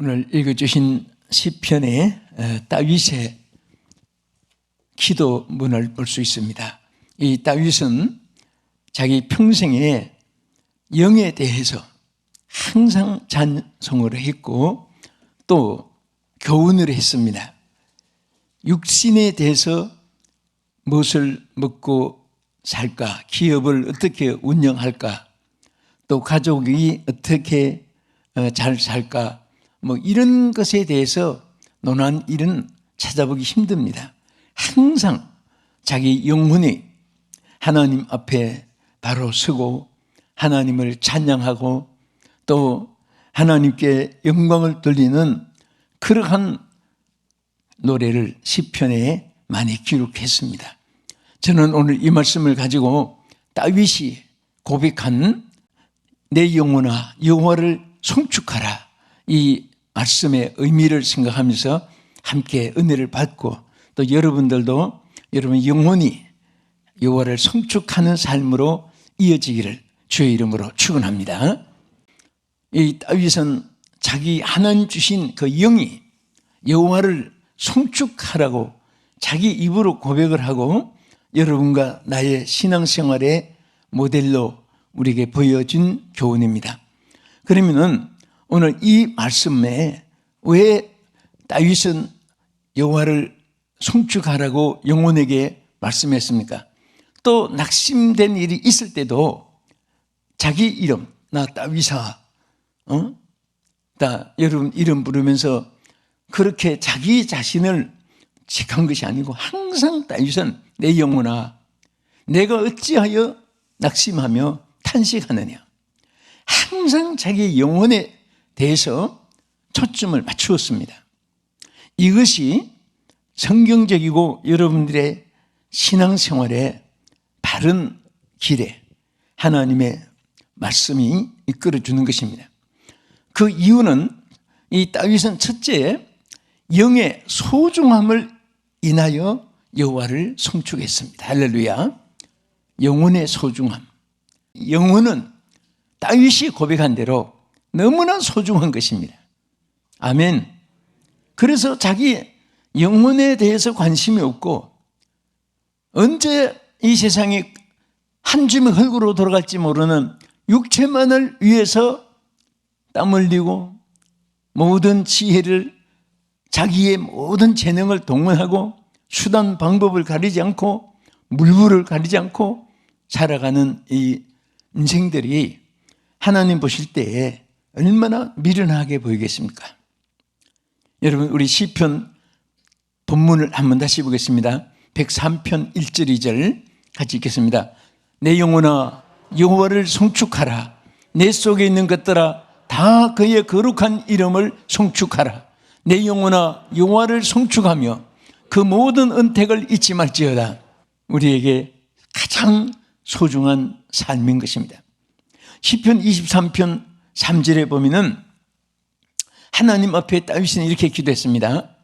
오늘 읽어주신 시편의 다윗의 기도문을 볼 수 있습니다. 이 다윗은 자기 평생에 영에 대해서 항상 찬송을 했고 또 교훈을 했습니다. 육신에 대해서 무엇을 먹고 살까, 기업을 어떻게 운영할까, 또 가족이 어떻게 잘 살까, 이런 것에 대해서 논한 일은 찾아보기 힘듭니다. 항상 자기 영혼이 하나님 앞에 바로 서고 하나님을 찬양하고 또 하나님께 영광을 돌리는 그러한 노래를 시편에 많이 기록했습니다. 저는 오늘 이 말씀을 가지고 다윗이 고백한 내 영혼아 여호와를 송축하라, 이 말씀의 의미를 생각하면서 함께 은혜를 받고 또 여러분들도 여러분 영혼이 여호와를 송축하는 삶으로 이어지기를 주의 이름으로 축원합니다. 이 다윗은 자기 하나님 주신 그 영이 여호와를 송축하라고 자기 입으로 고백을 하고 여러분과 나의 신앙생활의 모델로 우리에게 보여준 교훈입니다. 그러면은 오늘 이 말씀에 왜 다윗은 여호와를 송축하라고 영혼에게 말씀했습니까? 또 낙심된 일이 있을 때도 자기 이름, 나 다윗아, 여러분 이름 부르면서 그렇게 자기 자신을 책한 것이 아니고 항상 다윗은 내 영혼아 내가 어찌하여 낙심하며 탄식하느냐, 항상 자기 영혼에 대해서 초점을 맞추었습니다. 이것이 성경적이고 여러분들의 신앙생활의 바른 길에 하나님의 말씀이 이끌어주는 것입니다. 그 이유는 이 다윗은 첫째 영의 소중함을 인하여 여호와를 송축했습니다. 할렐루야. 영혼의 소중함. 영혼은 다윗이 고백한 대로 너무나 소중한 것입니다. 아멘. 그래서 자기 영혼에 대해서 관심이 없고 언제 이 세상에 한 줌의 흙으로 돌아갈지 모르는 육체만을 위해서 땀 흘리고 모든 지혜를 자기의 모든 재능을 동원하고 수단 방법을 가리지 않고 물불을 가리지 않고 살아가는 이 인생들이 하나님 보실 때에 얼마나 미련하게 보이겠습니까? 여러분 우리 시편 본문을 한번 다시 보겠습니다. 103편 1절 2절 같이 읽겠습니다. 내 영혼아 여호와를 송축하라, 내 속에 있는 것들아 다 그의 거룩한 이름을 송축하라. 내 영혼아 여호와를 송축하며 그 모든 은택을 잊지 말지어다. 우리에게 가장 소중한 삶인 것입니다. 시편 23편 3절에 보면은 하나님 앞에 다윗은 이렇게 기도했습니다.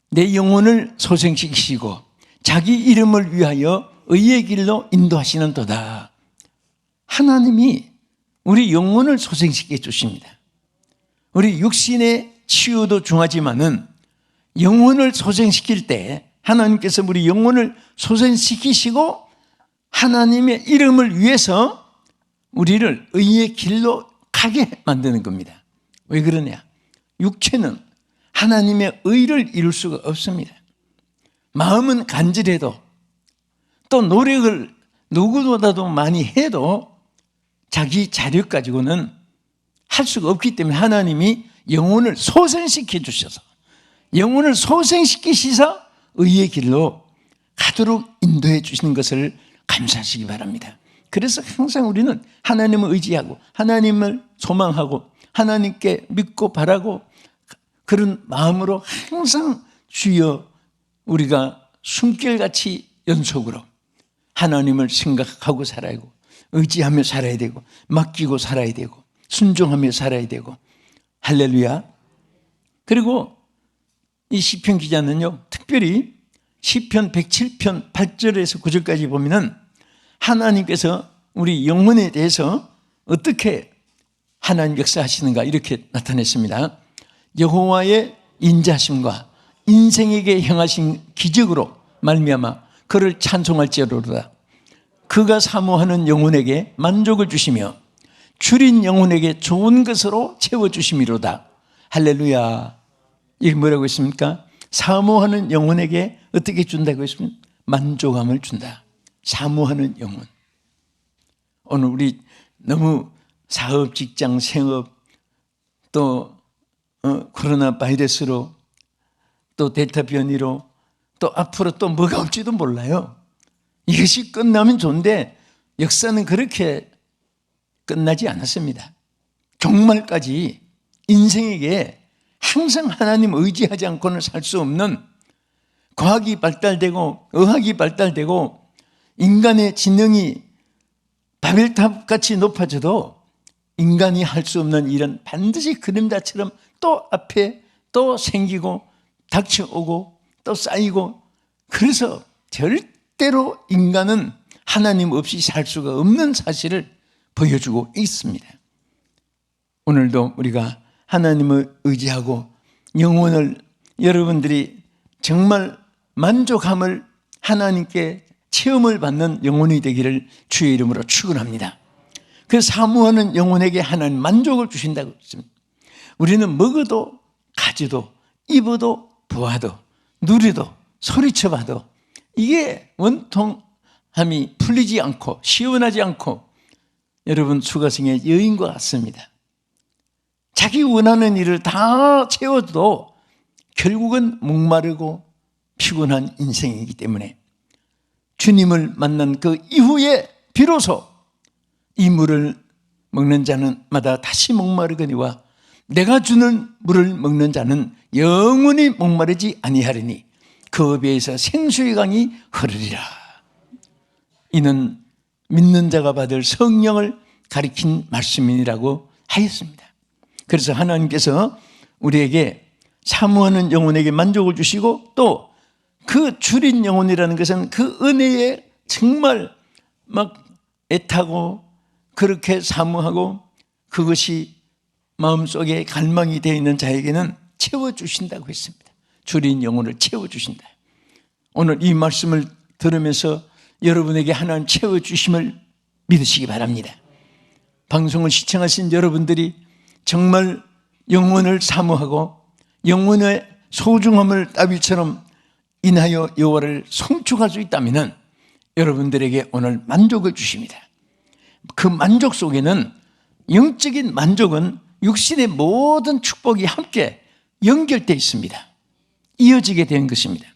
내 영혼을 소생시키시고 자기 이름을 위하여 의의 길로 인도하시는 도다. 하나님이 우리 영혼을 소생시켜 주십니다. 우리 육신의 치유도 중하지만은 영혼을 소생시킬 때 하나님께서 우리 영혼을 소생시키시고 하나님의 이름을 위해서 우리를 의의 길로 가게 만드는 겁니다. 왜 그러냐? 육체는 하나님의 의를 이룰 수가 없습니다. 마음은 간절해도 또 노력을 누구보다도 많이 해도 자기 자력 가지고는 할 수가 없기 때문에 하나님이 영혼을 소생시켜 주셔서 영혼을 소생시키시사 의의 길로 가도록 인도해 주시는 것을 감사하시기 바랍니다. 그래서 항상 우리는 하나님을 의지하고 하나님을 소망하고 하나님께 믿고 바라고 그런 마음으로 항상 주여 우리가 숨결같이 연속으로 하나님을 생각하고 살아야 되고 의지하며 살아야 되고 맡기고 살아야 되고 순종하며 살아야 되고 할렐루야. 그리고 이 시편 기자는요 특별히 시편 107편 8절에서 9절까지 보면은 하나님께서 우리 영혼에 대해서 어떻게 하나님 역사하시는가 이렇게 나타냈습니다. 여호와의 인자심과 인생에게 행하신 기적으로 말미암아 그를 찬송할지어로다. 그가 사모하는 영혼에게 만족을 주시며 줄인 영혼에게 좋은 것으로 채워주심이로다. 할렐루야. 이게 뭐라고 했습니까? 사모하는 영혼에게 어떻게 준다고 했습니까? 만족함을 준다. 사모하는 영혼. 오늘 우리 너무 사업, 직장, 생업, 또 코로나 바이러스로, 또 델타 변이로, 또 앞으로 또 뭐가 올지도 몰라요. 이것이 끝나면 좋은데 역사는 그렇게 끝나지 않았습니다. 종말까지 인생에게 항상 하나님 의지하지 않고는 살 수 없는, 과학이 발달되고 의학이 발달되고 인간의 지능이 바벨탑같이 높아져도 인간이 할 수 없는 일은 반드시 그림자처럼 또 앞에 또 생기고 닥쳐오고 또 쌓이고, 그래서 절대로 인간은 하나님 없이 살 수가 없는 사실을 보여주고 있습니다. 오늘도 우리가 하나님을 의지하고 영혼을, 여러분들이 정말 만족함을, 하나님께 체험을 받는 영혼이 되기를 주의 이름으로 축원합니다. 그 사모하는 영혼에게 하나님 만족을 주신다고 했습니다. 우리는 먹어도 가지도 입어도 보아도 누리도 소리쳐봐도 이게 원통함이 풀리지 않고 시원하지 않고 여러분 수가성의 여인과 같습니다. 자기 원하는 일을 다 채워도 결국은 목마르고 피곤한 인생이기 때문에 주님을 만난 그 이후에 비로소 이 물을 먹는 자는 마다 다시 목마르거니와 내가 주는 물을 먹는 자는 영원히 목마르지 아니하리니 그 배에서 생수의 강이 흐르리라. 이는 믿는 자가 받을 성령을 가리킨 말씀이라고 하였습니다. 그래서 하나님께서 우리에게 사모하는 영혼에게 만족을 주시고 또 그 줄인 영혼이라는 것은 그 은혜에 정말 막 애타고 그렇게 사모하고 그것이 마음속에 갈망이 되어 있는 자에게는 채워주신다고 했습니다. 줄인 영혼을 채워주신다. 오늘 이 말씀을 들으면서 여러분에게 하나님 채워주심을 믿으시기 바랍니다. 방송을 시청하신 여러분들이 정말 영혼을 사모하고 영혼의 소중함을 다윗처럼 인하여 여호와를 송축할 수 있다면 여러분들에게 오늘 만족을 주십니다. 그 만족 속에는, 영적인 만족은 육신의 모든 축복이 함께 연결되어 있습니다. 이어지게 된 것입니다.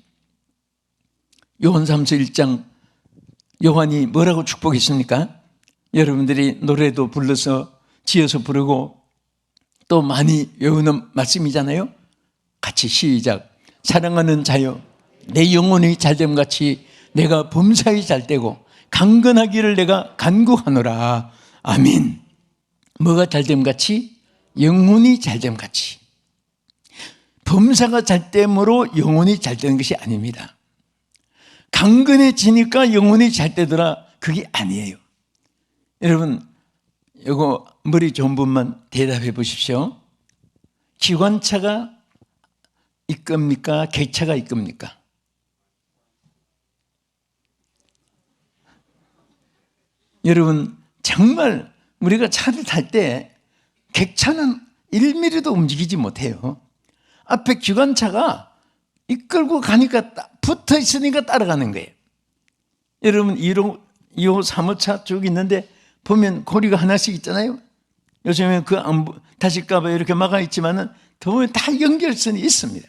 요한삼서 1장 요한이 뭐라고 축복했습니까? 여러분들이 노래도 불러서 지어서 부르고 또 많이 외우는 말씀이잖아요. 같이 시작. 사랑하는 자여 내 영혼이 잘됨같이 내가 범사에 잘되고 강건하기를 내가 간구하노라. 아멘. 뭐가 잘됨같이? 영혼이 잘됨같이. 범사가 잘됨으로 영혼이 잘되는 것이 아닙니다. 강건해지니까 영혼이 잘되더라, 그게 아니에요. 여러분 이거 머리 좋은 분만 대답해 보십시오. 기관차가 이끕니까? 객차가 이끕니까? 여러분 정말 우리가 차를 탈 때 객차는 1mm도 움직이지 못해요. 앞에 기관차가 이끌고 가니까 붙어 있으니까 따라가는 거예요. 여러분 1호, 2호, 3호차 쭉 있는데 보면 고리가 하나씩 있잖아요. 요즘에 그 안 다실까봐 이렇게 막아 있지만은 보면 다 연결선이 있습니다.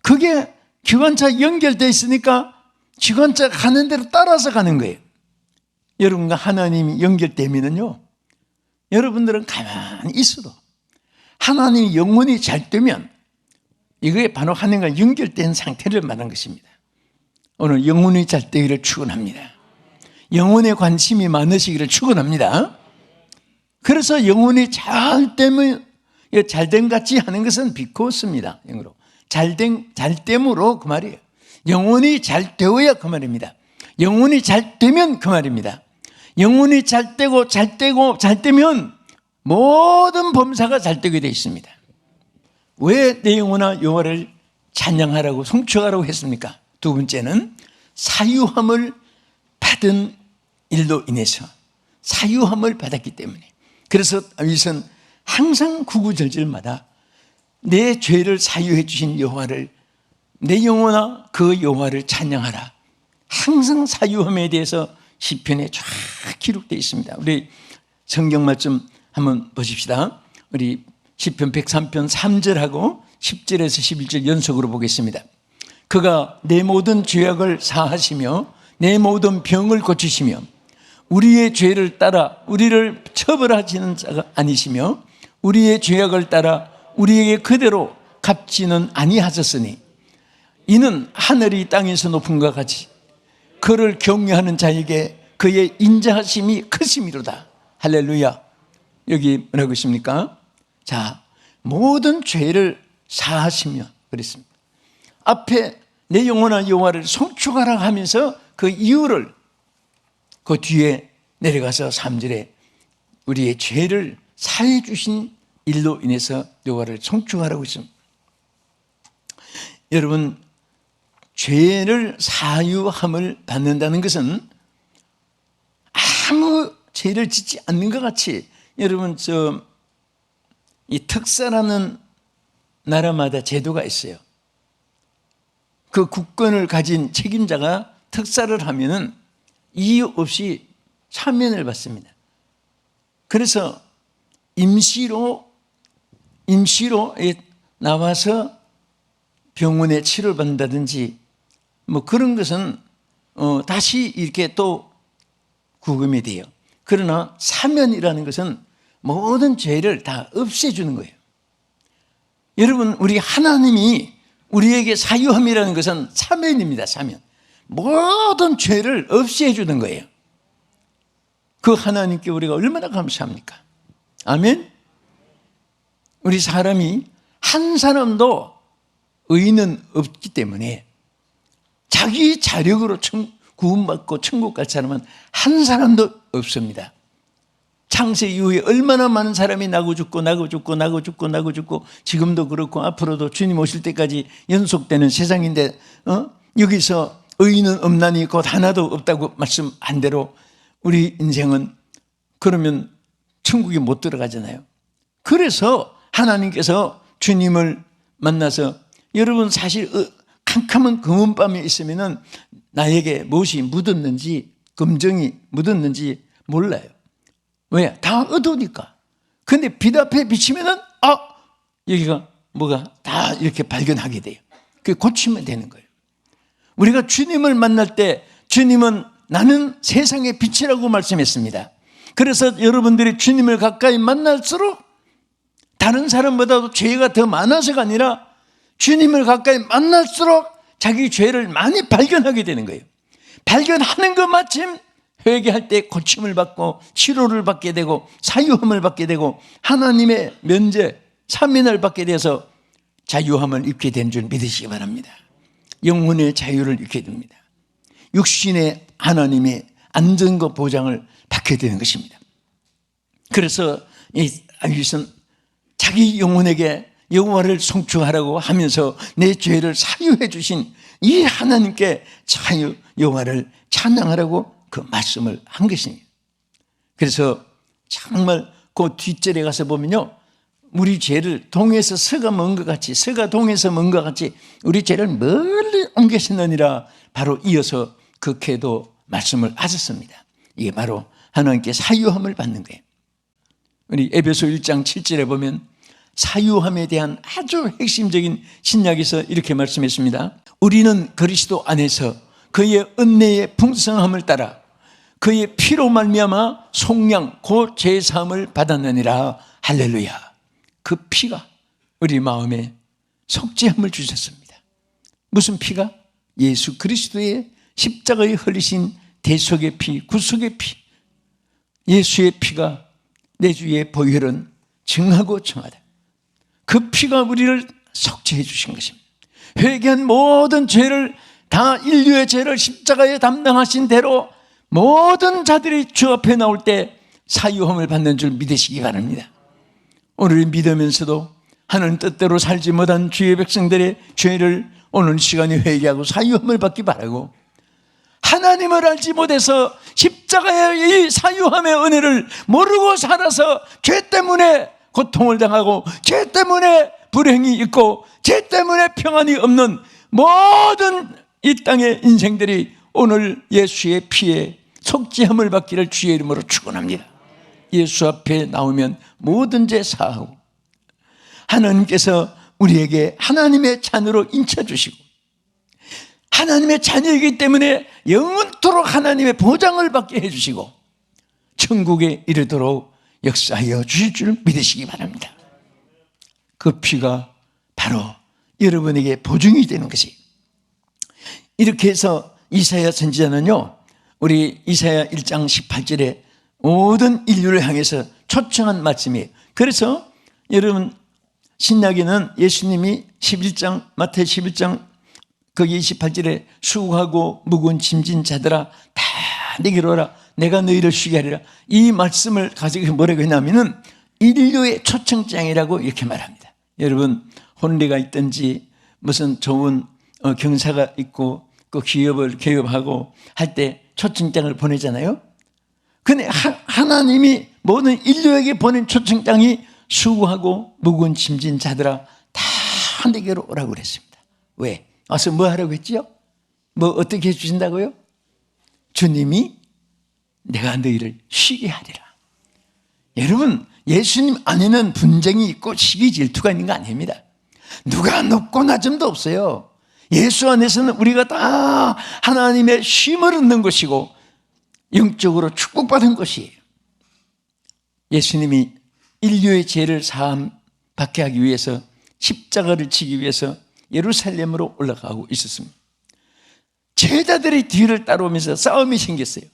그게 기관차 연결되어 있으니까 기관차 가는 대로 따라서 가는 거예요. 여러분과 하나님이 연결되면요, 여러분들은 가만히 있어도 하나님이 영혼이 잘 되면 이게 바로 하나님과 연결된 상태를 말하는 것입니다. 오늘 영혼이 잘 되기를 축원합니다. 영혼에 관심이 많으시기를 축원합니다. 그래서 영혼이 잘 되면 잘됨 같이 하는 것은 비코스입니다. 영어로 잘됨으로 그 말이에요. 영혼이 잘 되어야 그 말입니다. 영혼이 잘 되면 그 말입니다. 영혼이 잘 되고 잘 되면 모든 범사가 잘 되게 되어 있습니다. 왜 내 영혼아 여호와를 찬양하라고 송축하라고 했습니까? 두 번째는 사유함을 받은 일로 인해서, 사유함을 받았기 때문에. 그래서 다윗은 항상 구구절절마다 내 죄를 사유해 주신 여호와를, 내 영혼아 그 여호와를 찬양하라, 항상 사유함에 대해서 시편에 쫙 기록되어 있습니다. 우리 성경 말씀 한번 보십시다. 우리 시편 103편 3절하고 10절에서 11절 연속으로 보겠습니다. 그가 내 모든 죄악을 사하시며 내 모든 병을 고치시며 우리의 죄를 따라 우리를 처벌하시는 자가 아니시며 우리의 죄악을 따라 우리에게 그대로 갚지는 아니하셨으니 이는 하늘이 땅에서 높은 것 같이 그를 경외하는 자에게 그의 인자하심이 크심이로다. 할렐루야. 여기 뭐라고 있습니까? 자, 모든 죄를 사하시며 그랬습니다. 앞에 내 영혼아 여호와를 송축하라 하면서 그 이유를 그 뒤에 내려가서 3절에 우리의 죄를 사해 주신 일로 인해서 여호와를 송축하라고 했습니다. 여러분, 죄를 사유함을 받는다는 것은 아무 죄를 짓지 않는 것 같이, 여러분 이 특사라는 나라마다 제도가 있어요. 그 국권을 가진 책임자가 특사를 하면은 이유 없이 사면을 받습니다. 그래서 임시로 나와서 병원에 치료를 받는다든지 뭐 그런 것은 다시 이렇게 또 구금이 돼요. 그러나 사면이라는 것은 모든 죄를 다 없애주는 거예요. 여러분, 우리 하나님이 우리에게 사유함이라는 것은 사면입니다. 사면. 모든 죄를 없애주는 거예요. 그 하나님께 우리가 얼마나 감사합니까? 아멘. 우리 사람이 한 사람도 의인은 없기 때문에 자기 자력으로 구원받고 천국 갈 사람은 한 사람도 없습니다. 창세 이후에 얼마나 많은 사람이 나고 죽고 지금도 그렇고 앞으로도 주님 오실 때까지 연속되는 세상인데 여기서 의인은 없나니 곧 하나도 없다고 말씀한 대로 우리 인생은 그러면 천국에 못 들어가잖아요. 그래서 하나님께서 주님을 만나서, 여러분 사실 캄캄한 금은밤에 있으면은 나에게 무엇이 묻었는지, 검정이 묻었는지 몰라요. 왜? 다 어두우니까. 근데 빛 앞에 비치면은 여기가 뭐가 다 이렇게 발견하게 돼요. 그게 고치면 되는 거예요. 우리가 주님을 만날 때 주님은 나는 세상의 빛이라고 말씀했습니다. 그래서 여러분들이 주님을 가까이 만날수록 다른 사람보다도 죄가 더 많아서가 아니라 주님을 가까이 만날수록 자기 죄를 많이 발견하게 되는 거예요. 발견하는 것 마침 회개할 때 고침을 받고 치료를 받게 되고 사유함을 받게 되고 하나님의 면제, 사면을 받게 돼서 자유함을 입게 된 줄 믿으시기 바랍니다. 영혼의 자유를 입게 됩니다. 육신의 하나님의 안전과 보장을 받게 되는 것입니다. 그래서 이 다윗은 자기 영혼에게 여호와를 송축하라고 하면서 내 죄를 사유해 주신 이 하나님께 자유 여호와를 찬양하라고 그 말씀을 한 것입니다. 그래서 정말 그 뒷절에 가서 보면요, 우리 죄를 동에서 서가 먼 것 같이, 서가 동에서 먼 것 같이 우리 죄를 멀리 옮기시느니라 바로 이어서 그 계도 말씀을 하셨습니다. 이게 바로 하나님께 사유함을 받는 거예요. 우리 에베소 1장 7절에 보면 사유함에 대한 아주 핵심적인 신약에서 이렇게 말씀했습니다. 우리는 그리스도 안에서 그의 은혜의 풍성함을 따라 그의 피로 말미암아 속량 곧 제사함을 받았느니라. 할렐루야. 그 피가 우리 마음에 속죄함을 주셨습니다. 무슨 피가? 예수 그리스도의 십자가에 흘리신 대속의 피, 구속의 피. 예수의 피가 내 주의 보혈은 증하고 청하다. 그 피가 우리를 속죄해 주신 것입니다. 회개한 모든 죄를 다 인류의 죄를 십자가에 담당하신 대로 모든 자들이 주 앞에 나올 때 사유함을 받는 줄 믿으시기 바랍니다. 오늘 믿으면서도 하는 뜻대로 살지 못한 주의 백성들의 죄를 오늘 시간에 회개하고 사유함을 받기 바라고, 하나님을 알지 못해서 십자가의 이 사유함의 은혜를 모르고 살아서 죄 때문에 고통을 당하고 죄 때문에 불행이 있고 죄 때문에 평안이 없는 모든 이 땅의 인생들이 오늘 예수의 피에 속죄함을 받기를 주의 이름으로 축원합니다. 예수 앞에 나오면 모든 죄 사하고 하나님께서 우리에게 하나님의 자녀로 인쳐주시고 하나님의 자녀이기 때문에 영원토록 하나님의 보장을 받게 해주시고 천국에 이르도록 역사하여 주실 줄 믿으시기 바랍니다. 그 피가 바로 여러분에게 보증이 되는 것이, 이렇게 해서 이사야 선지자는요, 우리 이사야 1장 18절에 모든 인류를 향해서 초청한 말씀이에요. 그래서 여러분 신약에는 예수님이 11장 마태 11장 거기 28절에 수고하고 무거운 짐진 자들아 다 내게로 오라 내가 너희를 쉬게 하리라, 이 말씀을 가지고 뭐라고 했냐면은 인류의 초청장이라고 이렇게 말합니다. 여러분 혼례가 있든지 무슨 좋은 경사가 있고 그 기업을 개업하고 할 때 초청장을 보내잖아요. 근데 하나님이 모든 인류에게 보낸 초청장이 수고하고 무거운 짐진 자들아 다 내게로 오라고 그랬습니다. 왜? 와서 뭐 하라고 했지요? 뭐 어떻게 해주신다고요? 주님이 내가 너희를 쉬게 하리라. 여러분 예수님 안에는 분쟁이 있고 시기 질투가 있는 거 아닙니다. 누가 높고 낮음도 없어요. 예수 안에서는 우리가 다 하나님의 쉼을 얻는 것이고 영적으로 축복받은 것이에요. 예수님이 인류의 죄를 사함 받게 하기 위해서 십자가를 지기 위해서 예루살렘으로 올라가고 있었습니다. 제자들이 뒤를 따라오면서 싸움이 생겼어요.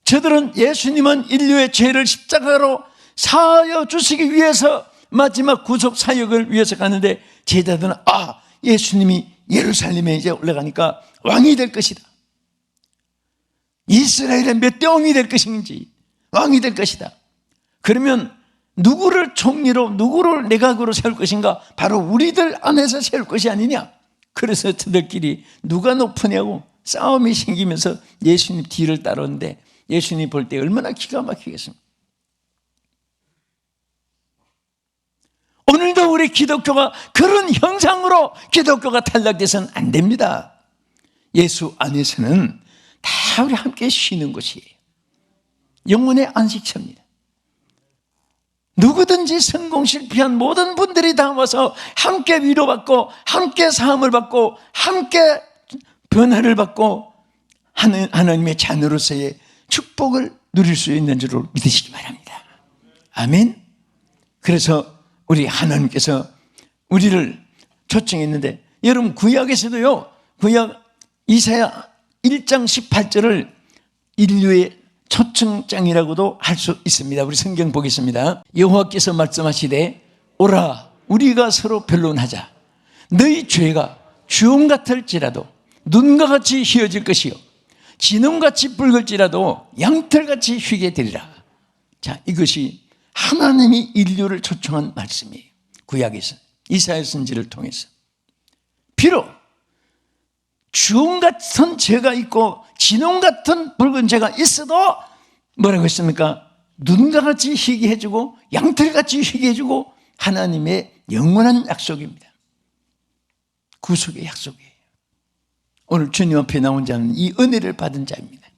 저들은 예수님은 인류의 죄를 십자가로 사하여 주시기 위해서 마지막 구속 사역을 위해서 가는데, 제자들은 예수님이 예루살렘에 이제 올라가니까 왕이 될 것이다, 이스라엘의 몇 대 왕이 될 것인지 왕이 될 것이다. 그러면 누구를 총리로 누구를 내각으로 세울 것인가? 바로 우리들 안에서 세울 것이 아니냐. 그래서 저들끼리 누가 높으냐고 싸움이 생기면서 예수님 뒤를 따르는데 예수님 볼 때 얼마나 기가 막히겠습니까? 오늘도 우리 기독교가 그런 형상으로 기독교가 탈락돼서는 안 됩니다. 예수 안에서는 다 우리 함께 쉬는 것이에요. 영혼의 안식처입니다. 누구든지 성공 실패한 모든 분들이 다 와서 함께 위로받고 함께 사함을 받고 함께 변화를 받고 하나님의 자녀로서의 축복을 누릴 수 있는 줄을 믿으시기 바랍니다. 아멘. 그래서 우리 하나님께서 우리를 초청했는데, 여러분 구약에서도요, 구약 이사야 1장 18절을 인류의 초청장이라고도 할 수 있습니다. 우리 성경 보겠습니다. 여호와께서 말씀하시되 오라 우리가 서로 변론하자. 너희 죄가 주홍 같을지라도 눈과 같이 희어질 것이요 진홍같이 붉을지라도 양털같이 휘게 되리라. 자, 이것이 하나님이 인류를 초청한 말씀이에요. 구약에서 이사야 선지를 통해서. 비록 주홍 같은 죄가 있고 진홍 같은 붉은 죄가 있어도 뭐라고 했습니까? 눈과 같이 희게 해주고 양털같이 희게 해주고 하나님의 영원한 약속입니다. 구속의 약속이에요. 오늘 주님 앞에 나온 자는 이 은혜를 받은 자입니다.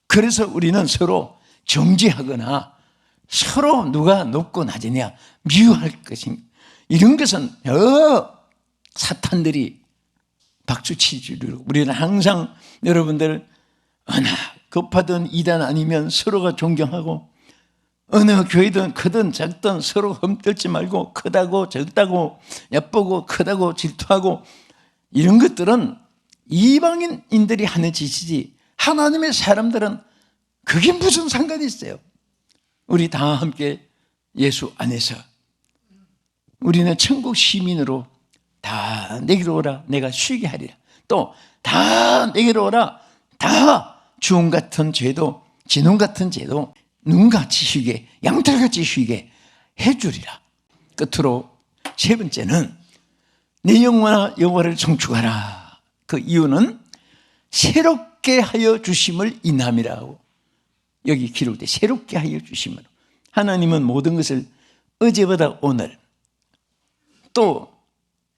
그래서 우리는 서로 정죄하거나 서로 누가 높고 낮으냐 미워할 것인가, 이런 것은 사탄들이 박수치주로, 우리는 항상 여러분들 어느 급하든 이단 아니면 서로가 존경하고 어느 교회든 크든 작든 서로 흠들지 말고 크다고 적다고 예쁘고 크다고 질투하고 이런 것들은 이방인들이 하는 짓이지 하나님의 사람들은 그게 무슨 상관이 있어요. 우리 다 함께 예수 안에서 우리는 천국 시민으로 다 내게로 오라 내가 쉬게 하리라. 또 다 내게로 오라 다 주홍 같은 죄도 진홍 같은 죄도 눈같이 쉬게 양털같이 쉬게 해주리라. 끝으로 세 번째는 내 영혼아 여호와를 청축하라. 그 이유는 새롭게 하여 주심을 인함이라고 여기 기록돼. 새롭게 하여 주심으로. 하나님은 모든 것을 어제보다 오늘 또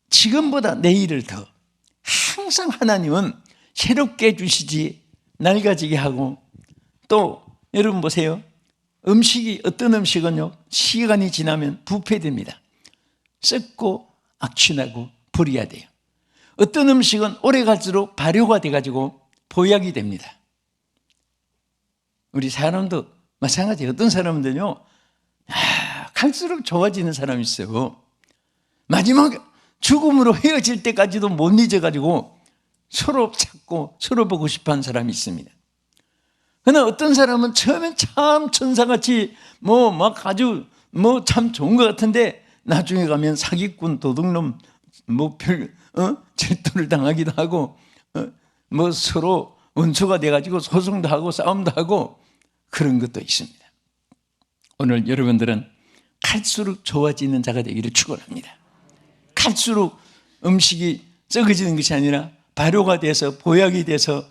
지금보다 내일을 더 항상 하나님은 새롭게 해주시지 낡아지게 하고 또 여러분 보세요. 음식이 어떤 음식은요 시간이 지나면 부패됩니다. 썩고 악취나고 버려야 돼요. 어떤 음식은 오래 갈수록 발효가 돼가지고 보약이 됩니다. 우리 사람도 마찬가지예요. 어떤 사람들은요 갈수록 좋아지는 사람이 있어요. 마지막 죽음으로 헤어질 때까지도 못 잊어가지고 서로 찾고 서로 보고 싶어하는 사람이 있습니다. 그러나 어떤 사람은 처음엔 참 천사같이 막 아주 참 좋은 것 같은데 나중에 가면 사기꾼, 도둑놈, 질투를 당하기도 하고 서로 원수가 돼가지고 소송도 하고 싸움도 하고 그런 것도 있습니다. 오늘 여러분들은 갈수록 좋아지는 자가 되기를 축원합니다. 갈수록 음식이 썩어지는 것이 아니라 발효가 돼서 보약이 돼서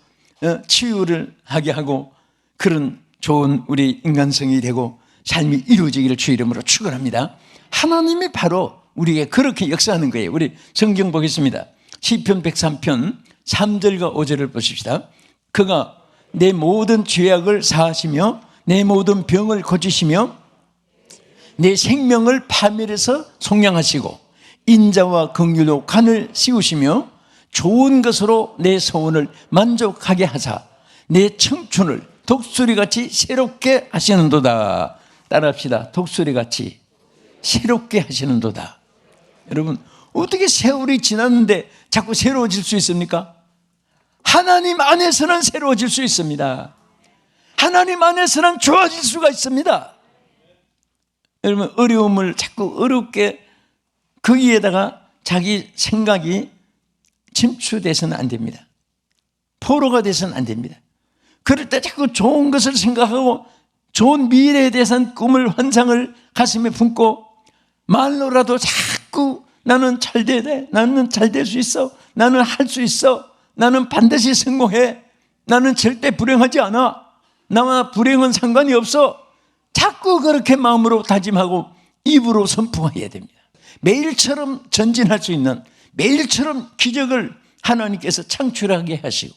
치유를 하게 하고 그런 좋은 우리 인간성이 되고 삶이 이루어지기를 주 이름으로 축원합니다. 하나님이 바로 우리에게 그렇게 역사하는 거예요. 우리 성경 보겠습니다. 시편 103편 3절과 5절을 보십시다. 그가 내 모든 죄악을 사하시며 내 모든 병을 고치시며 내 생명을 파멸해서 속량하시고 인자와 긍휼로 간을 씌우시며 좋은 것으로 내 소원을 만족하게 하사 내 청춘을 독수리같이 새롭게 하시는도다. 따라합시다. 독수리같이 새롭게 하시는도다. 여러분 어떻게 세월이 지났는데 자꾸 새로워질 수 있습니까? 하나님 안에서는 새로워질 수 있습니다. 하나님 안에서는 좋아질 수가 있습니다. 여러분 어려움을 자꾸 어렵게 거기에다가 자기 생각이 침투돼서는 안 됩니다. 포로가 돼서는 안 됩니다. 그럴 때 자꾸 좋은 것을 생각하고 좋은 미래에 대해서는 꿈을 환상을 가슴에 품고 말로라도 자꾸 나는 잘 돼야 돼. 나는 잘 될 수 있어. 나는 할 수 있어. 나는 반드시 성공해. 나는 절대 불행하지 않아. 나와 불행은 상관이 없어. 자꾸 그렇게 마음으로 다짐하고 입으로 선포해야 됩니다. 매일처럼 전진할 수 있는 매일처럼 기적을 하나님께서 창출하게 하시고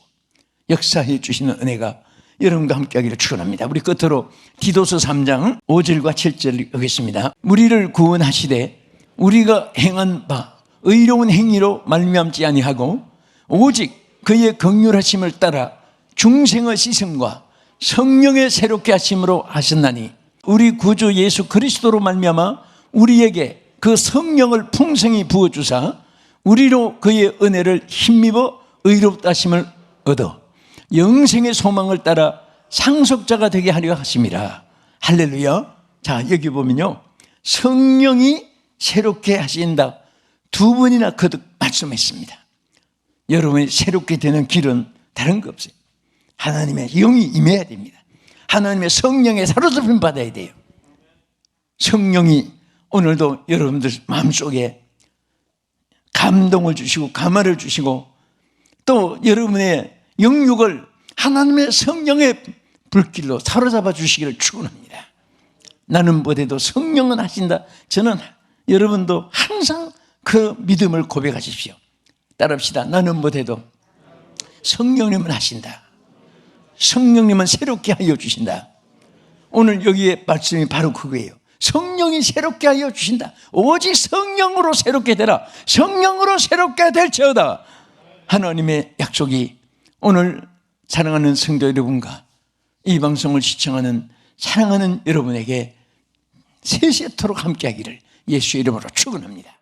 역사해 주시는 은혜가 여러분과 함께 하기를 축원합니다. 우리 끝으로 디도서 3장 5절과 7절을 읽겠습니다. 우리를 구원하시되 우리가 행한 바 의로운 행위로 말미암지 아니하고 오직 그의 긍휼하심을 따라 중생의 씻음과 성령의 새롭게 하심으로 하셨나니 우리 구주 예수 그리스도로 말미암아 우리에게 그 성령을 풍성히 부어주사 우리로 그의 은혜를 힘입어 의롭다 하심을 얻어 영생의 소망을 따라 상속자가 되게 하려 하심이라. 할렐루야. 자, 여기 보면요 성령이 새롭게 하신다 두 번이나 거듭 말씀했습니다. 여러분이 새롭게 되는 길은 다른 거 없어요. 하나님의 영이 임해야 됩니다. 하나님의 성령에 사로잡힘 받아야 돼요. 성령이 오늘도 여러분들 마음속에 감동을 주시고 감화를 주시고 또 여러분의 영육을 하나님의 성령의 불길로 사로잡아 주시기를 축원합니다. 나는 못해도 성령은 하신다. 저는 여러분도 항상 그 믿음을 고백하십시오. 따라합시다. 나는 못해도 성령님은 하신다. 성령님은 새롭게 하여 주신다. 오늘 여기에 말씀이 바로 그거예요. 성령이 새롭게 하여 주신다. 오직 성령으로 새롭게 되라. 성령으로 새롭게 될지어다. 하나님의 약속이 오늘 사랑하는 성도 여러분과 이 방송을 시청하는 사랑하는 여러분에게 세세토록 함께하기를 예수의 이름으로 축원합니다.